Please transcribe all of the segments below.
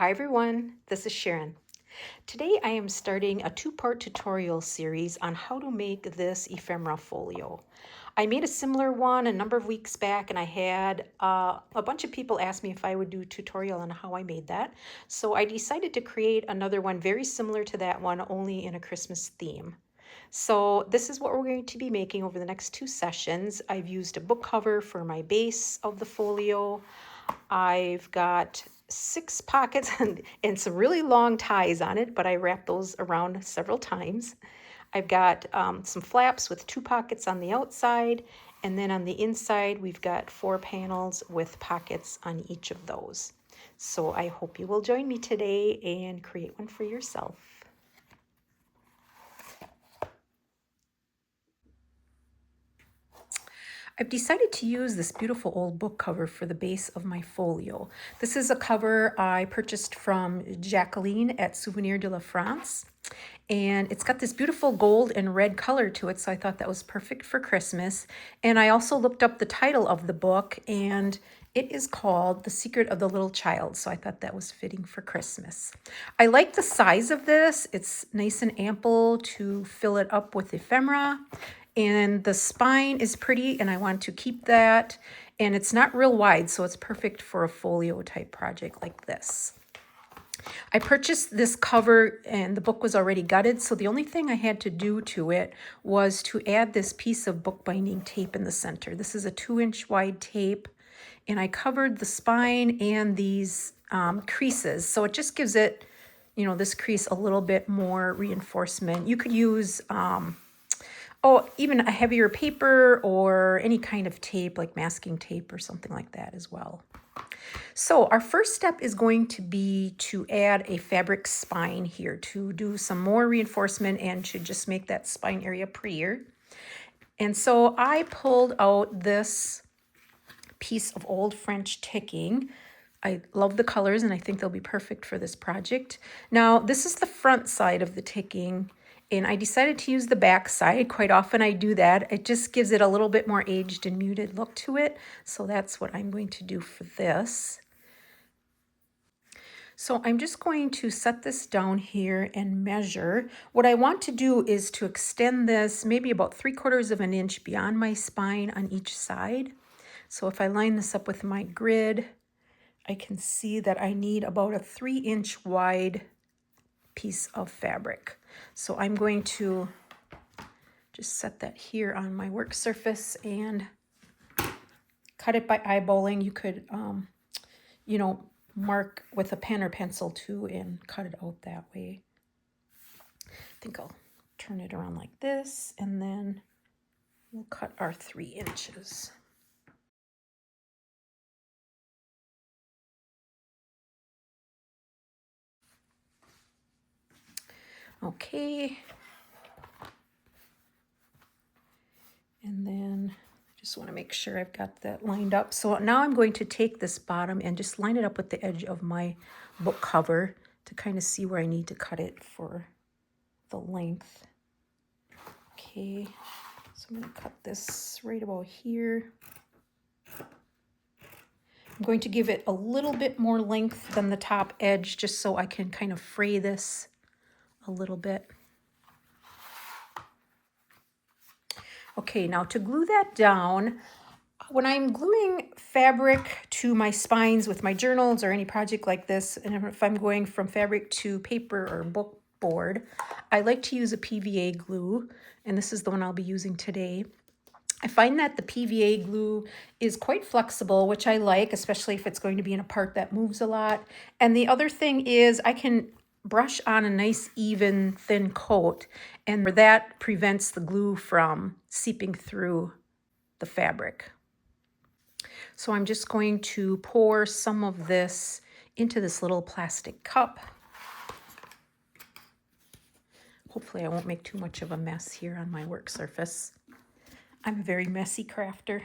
Hi everyone, this is Sharon. Today I am starting a two-part tutorial series on how to make this ephemera folio. I made a similar one a number of weeks back and I had a bunch of people ask me if I would do a tutorial on how I made that. So I decided to create another one very similar to that one, only in a Christmas theme. So this is what we're going to be making over the next two sessions. I've used a book cover for my base of the folio. I've got 6 pockets and some really long ties on it, but I wrapped those around several times. I've got some flaps with 2 pockets on the outside, and then on the inside we've got 4 panels with pockets on each of those. So I hope you will join me today and create one for yourself. I've decided to use this beautiful old book cover for the base of my folio. This is a cover I purchased from Jacqueline at Souvenir de la France. And it's got this beautiful gold and red color to it, so I thought that was perfect for Christmas. And I also looked up the title of the book, and it is called The Secret of the Little Child, so I thought that was fitting for Christmas. I like the size of this. It's nice and ample to fill it up with ephemera. And the spine is pretty, and I want to keep that. And it's not real wide, so it's perfect for a folio type project like this. I purchased this cover and the book was already gutted, so the only thing I had to do to it was to add this piece of bookbinding tape in the center. This is a 2-inch wide tape, and I covered the spine and these creases, so it just gives it, this crease a little bit more reinforcement. You could use even a heavier paper or any kind of tape like masking tape or something like that as well. So our first step is going to be to add a fabric spine here to do some more reinforcement and to just make that spine area prettier. And so I pulled out this piece of old French ticking. I love the colors and I think they'll be perfect for this project. Now this is the front side of the ticking, and I decided to use the back side. Quite often I do that. It just gives it a little bit more aged and muted look to it. So that's what I'm going to do for this. So I'm just going to set this down here and measure. What I want to do is to extend this maybe about 3/4 of an inch beyond my spine on each side. So if I line this up with my grid, I can see that I need about a 3-inch wide piece of fabric. So I'm going to just set that here on my work surface and cut it by eyeballing. You could, mark with a pen or pencil too and cut it out that way. I think I'll turn it around like this, and then we'll cut our 3 inches. Okay. And then I just want to make sure I've got that lined up. So now I'm going to take this bottom and just line it up with the edge of my book cover to kind of see where I need to cut it for the length. Okay, so I'm going to cut this right about here. I'm going to give it a little bit more length than the top edge just so I can kind of fray this a little bit. Okay, now to glue that down, when I'm gluing fabric to my spines with my journals or any project like this, and if I'm going from fabric to paper or book board, I like to use a PVA glue, and this is the one I'll be using today. I find that the PVA glue is quite flexible, which I like, especially if it's going to be in a part that moves a lot. And the other thing is I can brush on a nice even thin coat, and that prevents the glue from seeping through the fabric. So I'm just going to pour some of this into this little plastic cup. Hopefully I won't make too much of a mess here on my work surface. I'm a very messy crafter.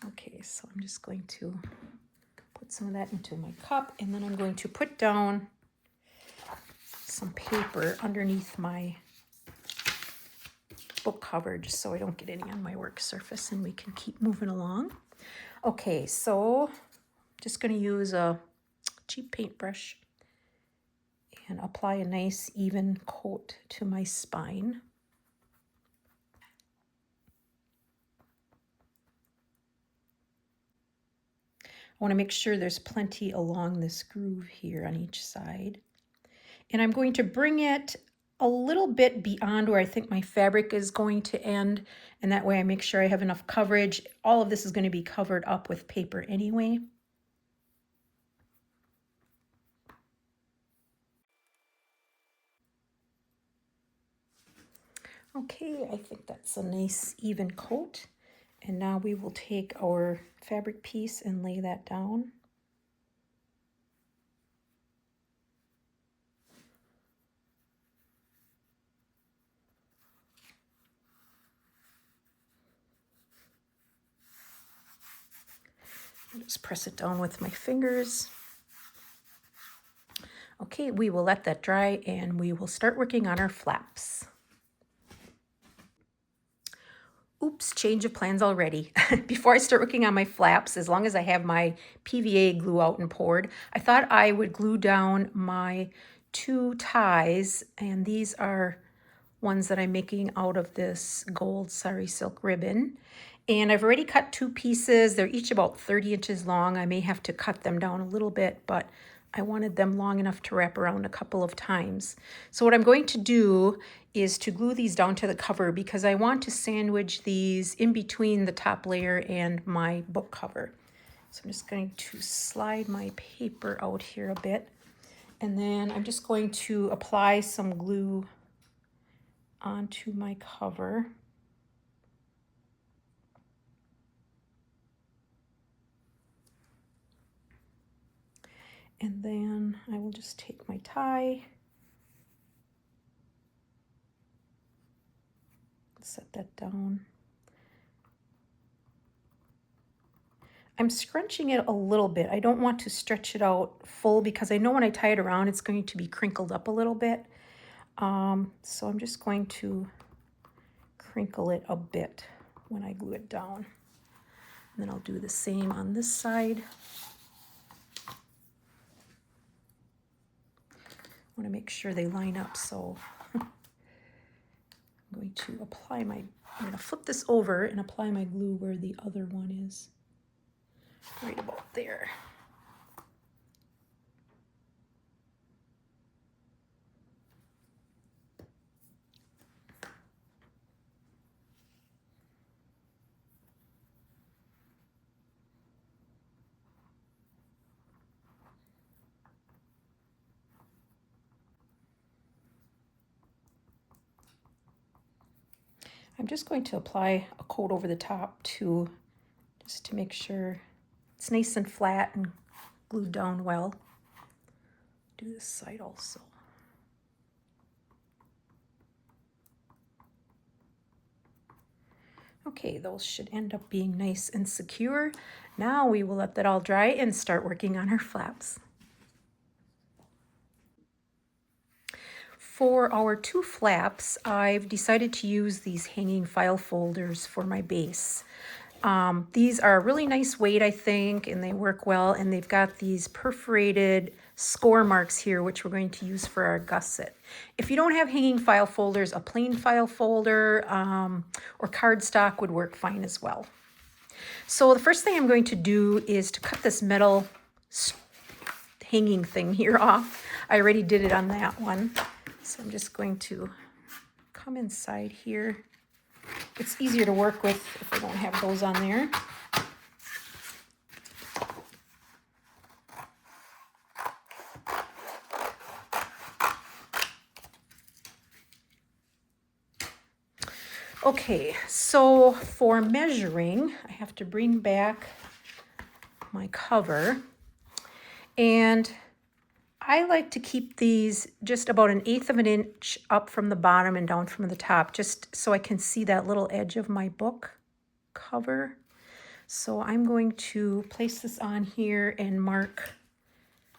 Okay, so I'm just going to put some of that into my cup, and then I'm going to put down some paper underneath my book cover just so I don't get any on my work surface, and we can keep moving along. Okay, so just going to use a cheap paintbrush and apply a nice even coat to my spine. I want to make sure there's plenty along this groove here on each side. And I'm going to bring it a little bit beyond where I think my fabric is going to end, and that way I make sure I have enough coverage. All of this is going to be covered up with paper anyway. Okay, I think that's a nice even coat. And now we will take our fabric piece and lay that down. Just press it down with my fingers. Okay, we will let that dry and we will start working on our flaps. Oops, change of plans already. Before I start working on my flaps, as long as I have my PVA glue out and poured, I thought I would glue down my 2 ties, and these are ones that I'm making out of this gold sari silk ribbon. And I've already cut 2 pieces. They're each about 30 inches long. I may have to cut them down a little bit, but I wanted them long enough to wrap around a couple of times. So what I'm going to do is to glue these down to the cover because I want to sandwich these in between the top layer and my book cover. So I'm just going to slide my paper out here a bit. And then I'm just going to apply some glue onto my cover. And then I will just take my tie, set that down. I'm scrunching it a little bit. I don't want to stretch it out full because I know when I tie it around, it's going to be crinkled up a little bit. So I'm just going to crinkle it a bit when I glue it down. And then I'll do the same on this side. I want to make sure they line up, so I'm going to apply my, I'm going to flip this over and apply my glue where the other one is, right about there. I'm just going to apply a coat over the top too, just to make sure it's nice and flat and glued down well. Do this side also. Okay, those should end up being nice and secure. Now we will let that all dry and start working on our flaps. For our 2 flaps, I've decided to use these hanging file folders for my base. These are a really nice weight, I think, and they work well, and they've got these perforated score marks here, which we're going to use for our gusset. If you don't have hanging file folders, a plain file folder or cardstock would work fine as well. So the first thing I'm going to do is to cut this metal hanging thing here off. I already did it on that one. So I'm just going to come inside here. It's easier to work with if I don't have those on there. Okay, so for measuring, I have to bring back my cover, and I like to keep these just about 1/8 of an inch up from the bottom and down from the top, just so I can see that little edge of my book cover. So I'm going to place this on here and mark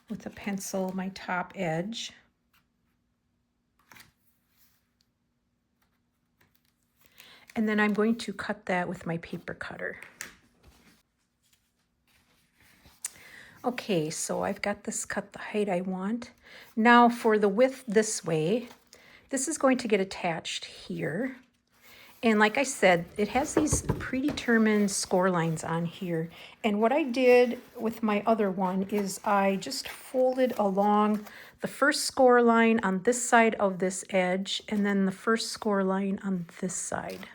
with a pencil my top edge. And then I'm going to cut that with my paper cutter. Okay, so I've got this cut the height I want. Now for the width this way, this is going to get attached here. And like I said, it has these predetermined score lines on here. And what I did with my other one is I just folded along the first score line on this side of this edge and then the first score line on this side.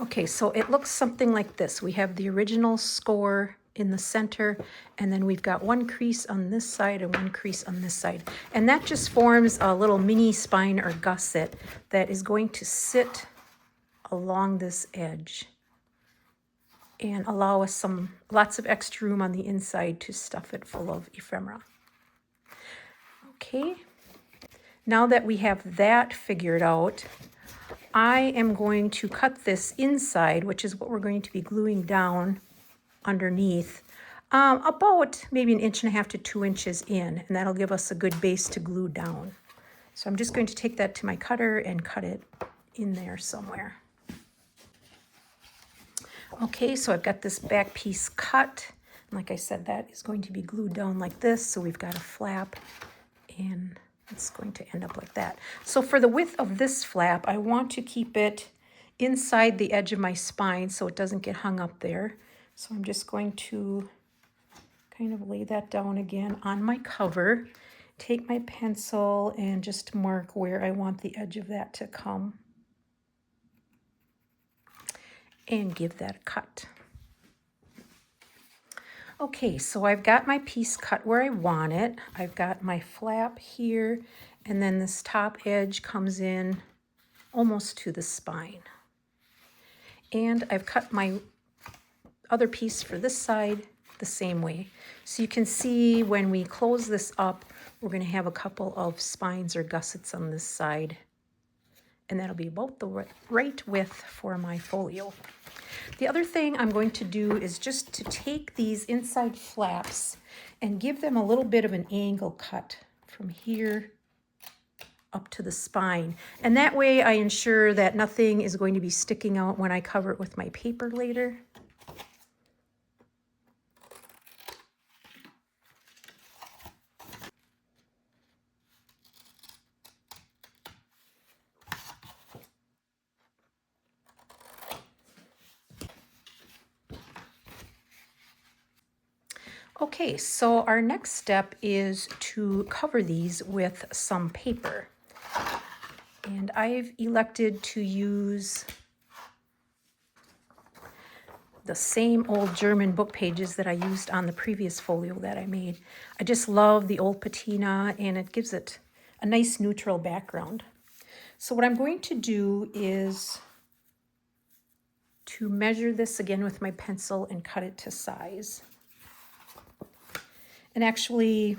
Okay, so it looks something like this. We have the original score in the center, and then we've got one crease on this side and one crease on this side. And that just forms a little mini spine or gusset that is going to sit along this edge and allow us lots of extra room on the inside to stuff it full of ephemera. Okay, now that we have that figured out, I am going to cut this inside, which is what we're going to be gluing down underneath, about maybe 1.5 to 2 inches in, and that'll give us a good base to glue down. So I'm just going to take that to my cutter and cut it in there somewhere. Okay, so I've got this back piece cut. And like I said, that is going to be glued down like this, so we've got a flap, and it's going to end up like that. So for the width of this flap, I want to keep it inside the edge of my spine so it doesn't get hung up there. So I'm just going to kind of lay that down again on my cover, take my pencil and just mark where I want the edge of that to come, and give that a cut. Okay, so I've got my piece cut where I want it. I've got my flap here, and then this top edge comes in almost to the spine. And I've cut my other piece for this side the same way. So you can see when we close this up, we're going to have a couple of spines or gussets on this side. And that'll be about the right width for my folio. The other thing I'm going to do is just to take these inside flaps and give them a little bit of an angle cut from here up to the spine. And that way I ensure that nothing is going to be sticking out when I cover it with my paper later. Okay, so our next step is to cover these with some paper. And I've elected to use the same old German book pages that I used on the previous folio that I made. I just love the old patina, and it gives it a nice neutral background. So what I'm going to do is to measure this again with my pencil and cut it to size. And actually,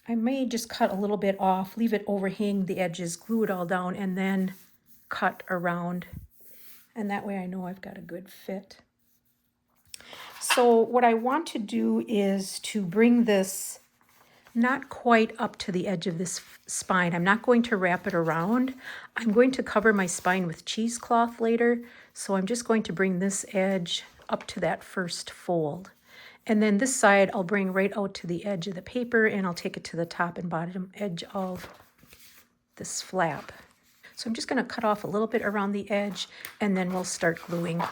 I may just cut a little bit off, leave it overhang the edges, glue it all down, and then cut around. And that way I know I've got a good fit. So what I want to do is to bring this not quite up to the edge of this spine. I'm not going to wrap it around. I'm going to cover my spine with cheesecloth later. So I'm just going to bring this edge up to that first fold. And then this side I'll bring right out to the edge of the paper, and I'll take it to the top and bottom edge of this flap. So I'm just going to cut off a little bit around the edge, and then we'll start gluing.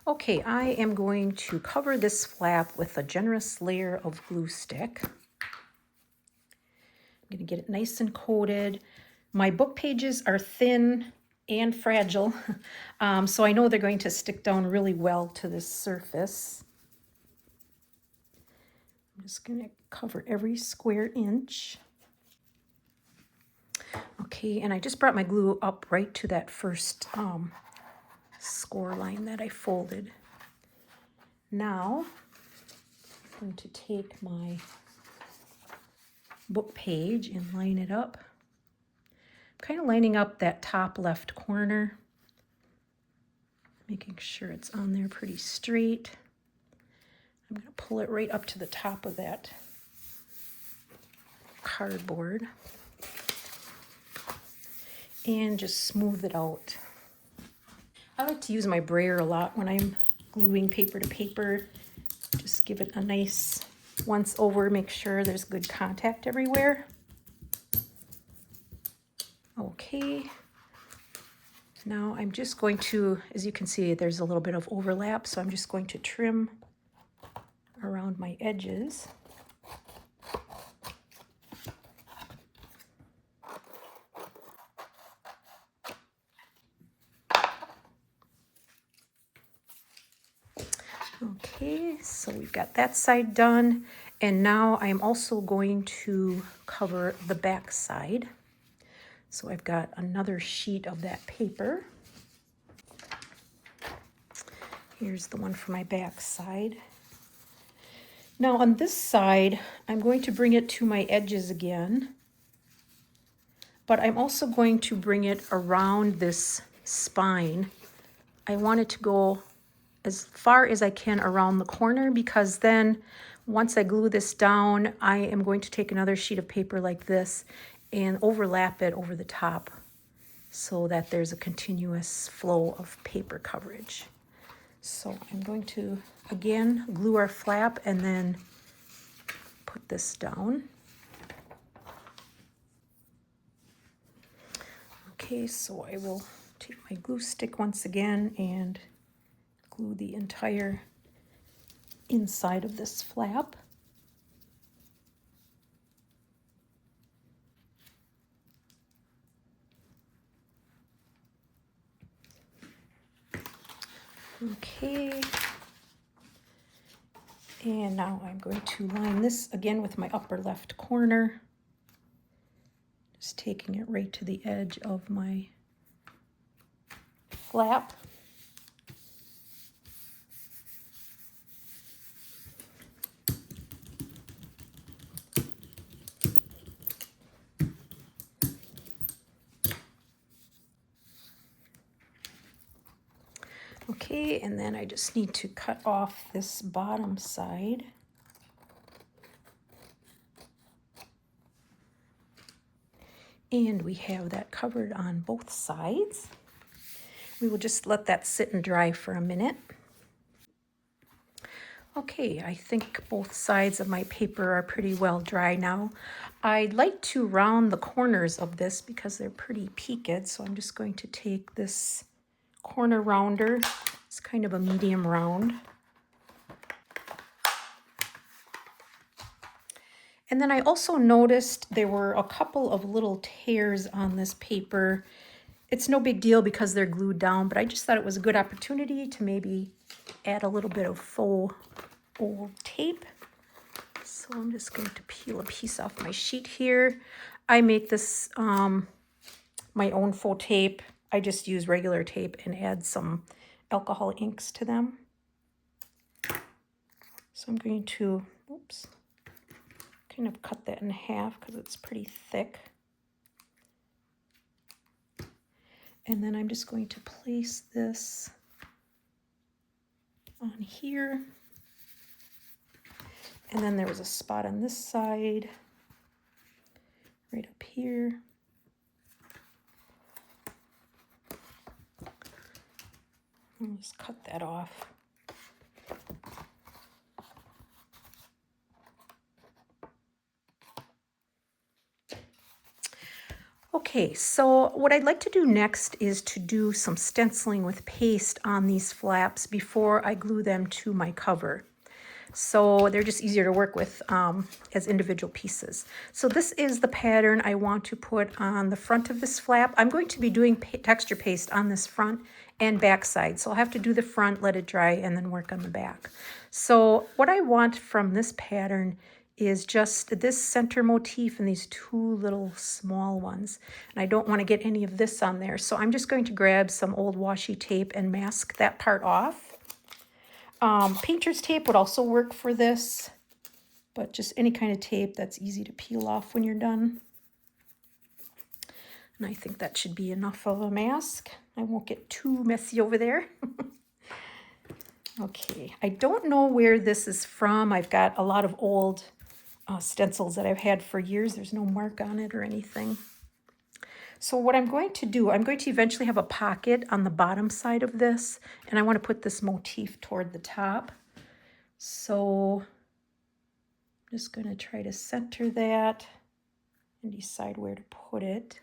Okay, I am going to cover this flap with a generous layer of glue stick. I'm going to get it nice and coated. My book pages are thin and fragile, so I know they're going to stick down really well to this surface. I'm just going to cover every square inch. Okay, and I just brought my glue up right to that first score line that I folded. Now I'm going to take my book page and line it up. Kind of lining up that top left corner, making sure it's on there pretty straight. I'm going to pull it right up to the top of that cardboard and just smooth it out. I like to use my brayer a lot when I'm gluing paper to paper. Just give it a nice once over, make sure there's good contact everywhere. Okay. Now I'm just going to, as you can see, there's a little bit of overlap, so I'm just going to trim around my edges. Okay, so we've got that side done, and now I'm also going to cover the back side. So I've got another sheet of that paper. Here's the one for my back side. Now on this side, I'm going to bring it to my edges again, but I'm also going to bring it around this spine. I want it to go as far as I can around the corner, because then once I glue this down, I am going to take another sheet of paper like this and overlap it over the top so that there's a continuous flow of paper coverage. So I'm going to, again, glue our flap and then put this down. Okay, so I will take my glue stick once again and glue the entire inside of this flap. Okay. And now I'm going to line this again with my upper left corner. Just taking it right to the edge of my flap. Okay, and then I just need to cut off this bottom side. And we have that covered on both sides. We will just let that sit and dry for a minute. Okay, I think both sides of my paper are pretty well dry now. I'd like to round the corners of this because they're pretty peaked, so I'm just going to take this corner rounder. It's kind of a medium round. And then I also noticed there were a couple of little tears on this paper. It's no big deal because they're glued down, but I just thought it was a good opportunity to maybe add a little bit of faux old tape. So I'm just going to peel a piece off my sheet here. I make this my own faux tape. I just use regular tape and add some alcohol inks to them. So I'm going to, oops, kind of cut that in half because it's pretty thick. And then I'm just going to place this on here. And then there was a spot on this side, right up here. I'll just cut that off. Okay, so what I'd like to do next is to do some stenciling with paste on these flaps before I glue them to my cover. So they're just easier to work with as individual pieces. So this is the pattern I want to put on the front of this flap. I'm going to be doing texture paste on this front and back side. So I'll have to do the front, let it dry, and then work on the back. So what I want from this pattern is just this center motif and these two little small ones. And I don't want to get any of this on there. So I'm just going to grab some old washi tape and mask that part off. Painter's tape would also work for this, but just any kind of tape that's easy to peel off when you're done. And I think that should be enough of a mask. I won't get too messy over there. Okay, I don't know where this is from. I've got a lot of old stencils that I've had for years. There's no mark on it or anything. So what I'm going to do, I'm going to eventually have a pocket on the bottom side of this, and I want to put this motif toward the top. So I'm just going to try to center that and decide where to put it.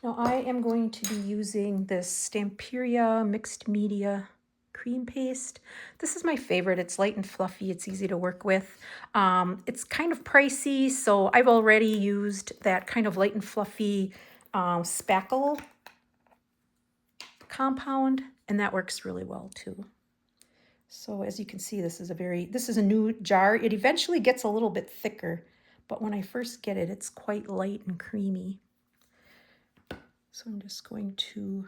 Now I am going to be using this Stamperia Mixed Media cream paste. This is my favorite. It's light and fluffy. It's easy to work with. It's kind of pricey, so I've already used that kind of light and fluffy spackle compound, and that works really well too. So as you can see, this is a new jar. It eventually gets a little bit thicker, but when I first get it, it's quite light and creamy. So I'm just going to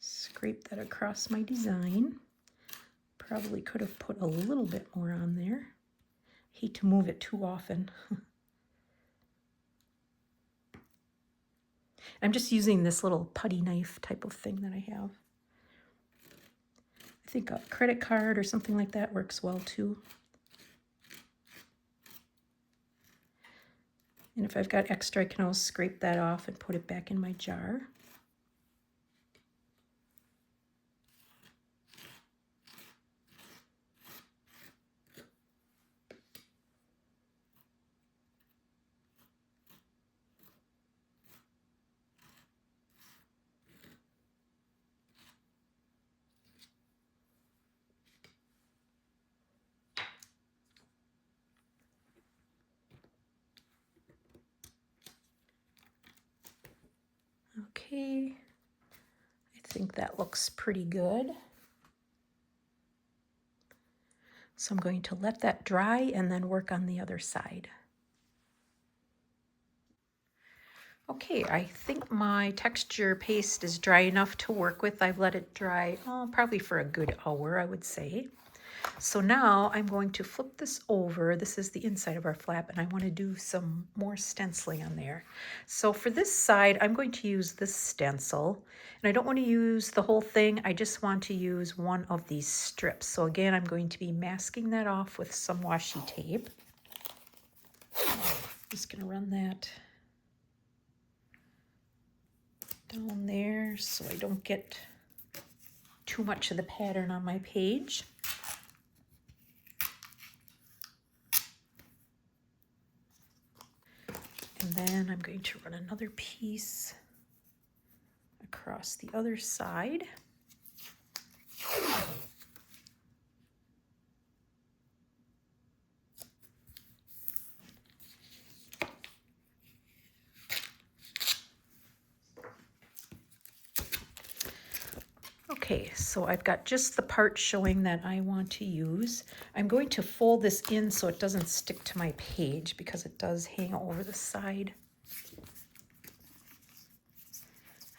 scrape that across my design. Probably could have put a little bit more on there. Hate to move it too often. I'm just using this little putty knife type of thing that I have. I think a credit card or something like that works well too. And if I've got extra, I can always scrape that off and put it back in my jar. Okay, I think that looks pretty good. So I'm going to let that dry and then work on the other side. Okay, I think my texture paste is dry enough to work with. I've let it dry probably for a good hour, I would say. So now I'm going to flip this over. This is the inside of our flap, and I want to do some more stenciling on there. So for this side, I'm going to use this stencil, and I don't want to use the whole thing. I just want to use one of these strips. So again, I'm going to be masking that off with some washi tape. Just going to run that down there so I don't get too much of the pattern on my page. And then I'm going to run another piece across the other side. Okay, so I've got just the part showing that I want to use. I'm going to fold this in so it doesn't stick to my page because it does hang over the side.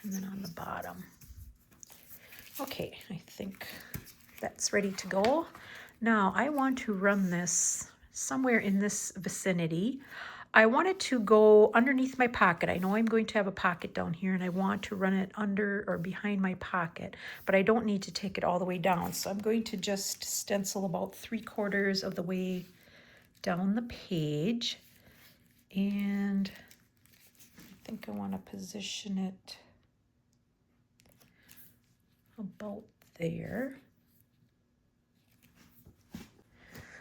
And then on the bottom. Okay, I think that's ready to go. Now I want to run this somewhere in this vicinity. I want it to go underneath my pocket. I know I'm going to have a pocket down here and I want to run it under or behind my pocket, but I don't need to take it all the way down. So I'm going to just stencil about 3/4 of the way down the page. And I think I want to position it about there.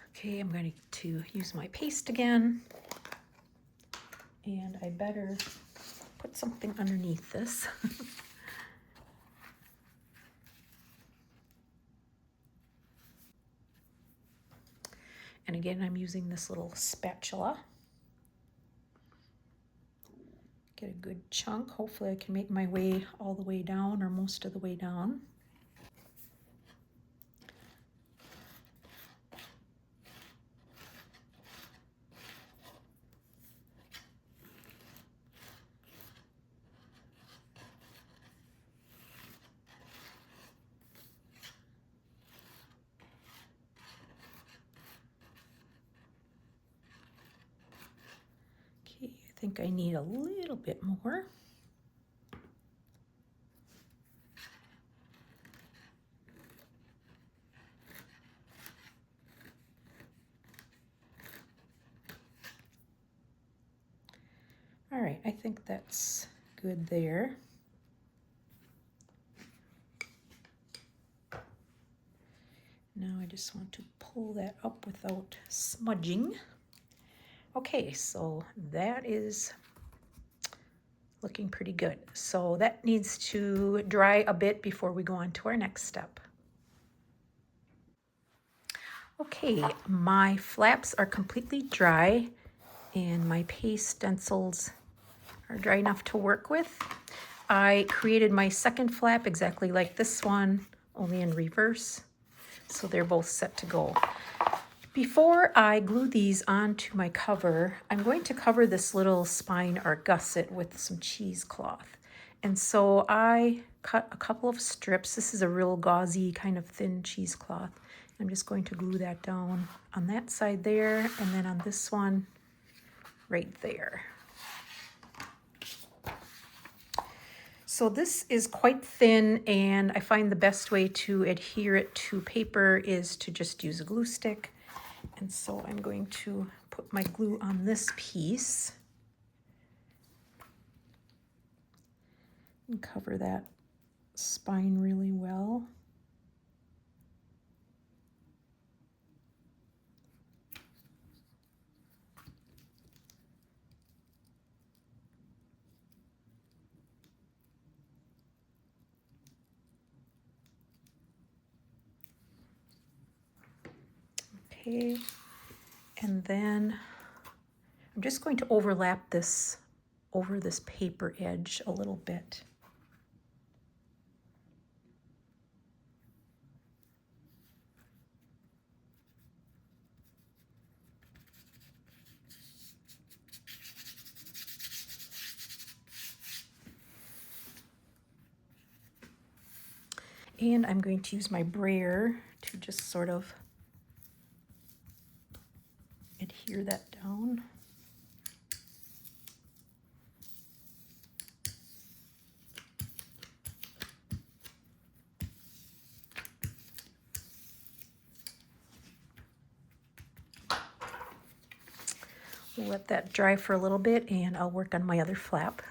Okay, I'm going to use my paste again. And I better put something underneath this. And again, I'm using this little spatula. Get a good chunk. Hopefully I can make my way all the way down or most of the way down. Okay, I think I need a little bit more. All right, I think that's good there. Now I just want to pull that up without smudging. Okay, so that is looking pretty good. So that needs to dry a bit before we go on to our next step. Okay, my flaps are completely dry and my paste stencils are dry enough to work with. I created my second flap exactly like this one, only in reverse. So they're both set to go. Before I glue these onto my cover, I'm going to cover this little spine or gusset with some cheesecloth. And so I cut a couple of strips. This is a real gauzy kind of thin cheesecloth. I'm just going to glue that down on that side there and then on this one right there. So this is quite thin, and I find the best way to adhere it to paper is to just use a glue stick. And so I'm going to put my glue on this piece and cover that spine really well. Okay, and then I'm just going to overlap this over this paper edge a little bit. And I'm going to use my brayer to just sort of adhere that down. We'll let that dry for a little bit and I'll work on my other flap.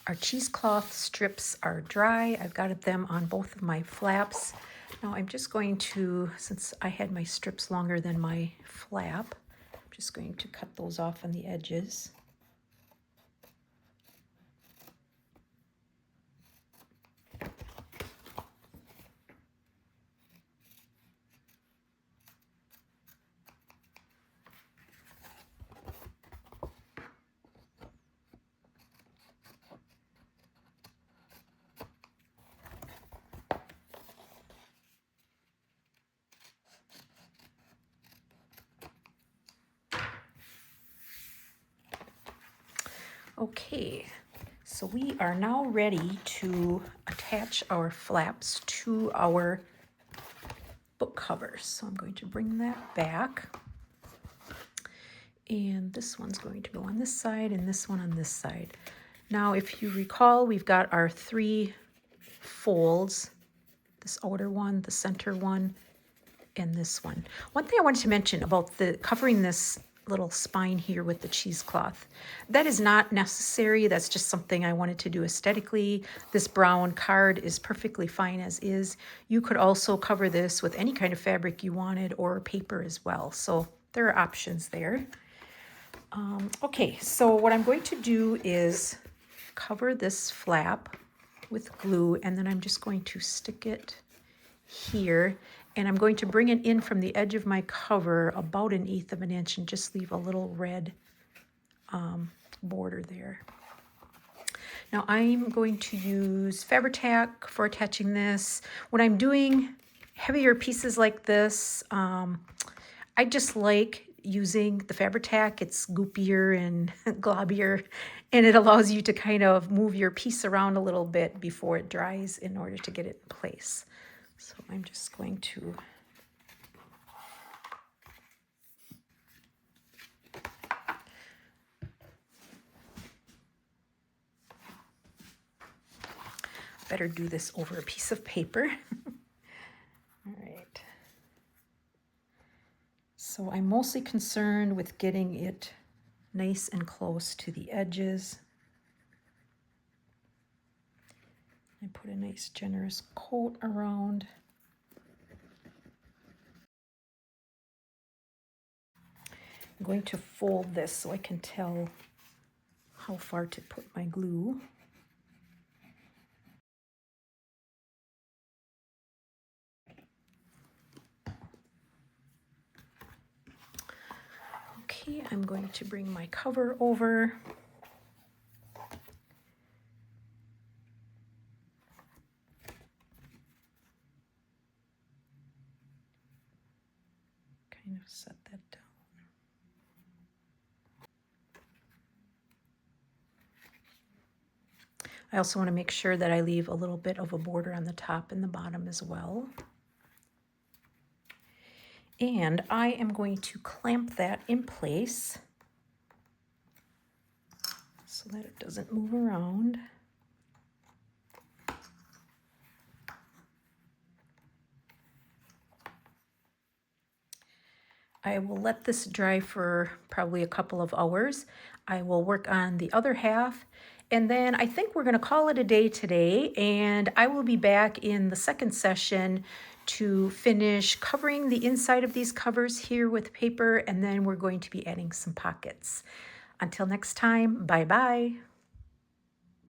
Our cheesecloth strips are dry. I've got them on both of my flaps. Now I'm just going to, since I had my strips longer than my flap, I'm just going to cut those off on the edges. Okay, so we are now ready to attach our flaps to our book covers. So I'm going to bring that back. And this one's going to go on this side and this one on this side. Now, if you recall, we've got our 3 folds, this outer one, the center one, and this one. One thing I wanted to mention about the covering this little spine here with the cheesecloth, that is not necessary. That's just something I wanted to do aesthetically. This brown card is perfectly fine as is. You could also cover this with any kind of fabric you wanted or paper as well. So there are options there. Okay, so what I'm going to do is cover this flap with glue, and then I'm just going to stick it here, and I'm going to bring it in from the edge of my cover about 1/8 of an inch and just leave a little red border there. Now I'm going to use Fabri-Tac for attaching this. When I'm doing heavier pieces like this, I just like using the Fabri-Tac. It's goopier and globbier, and it allows you to kind of move your piece around a little bit before it dries in order to get it in place. So I'm just going to better do this over a piece of paper. All right. So I'm mostly concerned with getting it nice and close to the edges. I put a nice generous coat around. I'm going to fold this so I can tell how far to put my glue. Okay, I'm going to bring my cover over. Kind of set that down. I also want to make sure that I leave a little bit of a border on the top and the bottom as well. And I am going to clamp that in place so that it doesn't move around. I will let this dry for probably a couple of hours. I will work on the other half, and then I think we're going to call it a day today, and I will be back in the second session to finish covering the inside of these covers here with paper, and then we're going to be adding some pockets. Until next time, bye-bye.